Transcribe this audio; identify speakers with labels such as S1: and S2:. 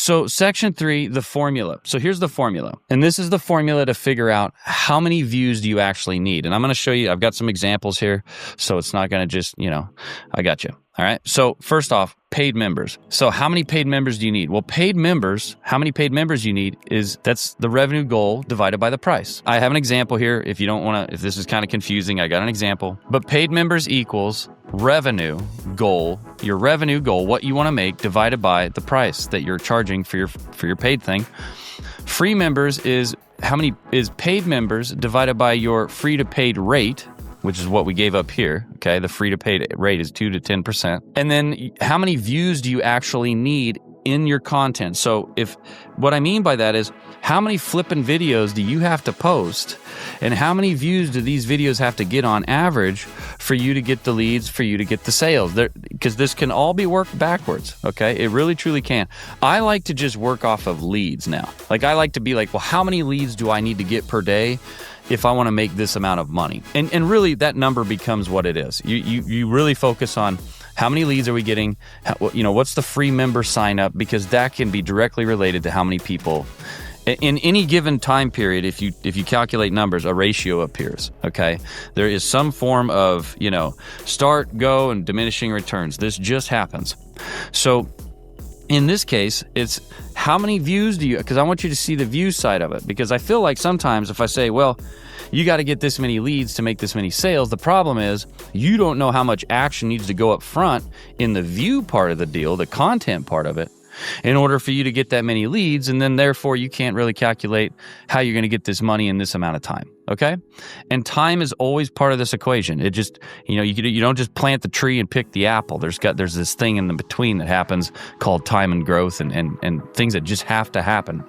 S1: So section 3, the formula. So here's the formula. And this is the formula to figure out how many views do you actually need. And I'm going to show you, I've got some examples here. So it's not going to just, I got you. All right. So first off, paid members. So how many paid members do you need? Well, paid members, how many paid members you need that's the revenue goal divided by the price. I have an example here. If you don't want to, if this is kind of confusing, I got an example. But paid members equals revenue goal, your revenue goal, what you want to make divided by the price that you're charging for your paid thing. Free members is paid members divided by your free to paid rate, which is what we gave up here, okay? The free to paid rate is 2 to 10%. And then how many views do you actually need in your content? So what I mean by that is how many flipping videos do you have to post and how many views do these videos have to get on average for you to get the leads, for you to get the sales? Because this can all be worked backwards, okay? It really, truly can. I like to just work off of leads now. Like I like to be like, well, how many leads do I need to get per day if I want to make this amount of money? And really that number becomes what it is. You really focus on how many leads are we getting? What's the free member sign up? Because that can be directly related to how many people in any given time period. If you calculate numbers, a ratio appears. Okay, there is some form of start, go, and diminishing returns. This just happens. So in this case, it's how many views do you, because I want you to see the view side of it, because I feel like sometimes if I say, well, you got to get this many leads to make this many sales, the problem is you don't know how much action needs to go up front in the view part of the deal, the content part of it, in order for you to get that many leads, and then therefore you can't really calculate how you're going to get this money in this amount of time. Okay? And time is always part of this equation. It just, you don't just plant the tree and pick the apple. There's this thing in the between that happens called time and growth and things that just have to happen.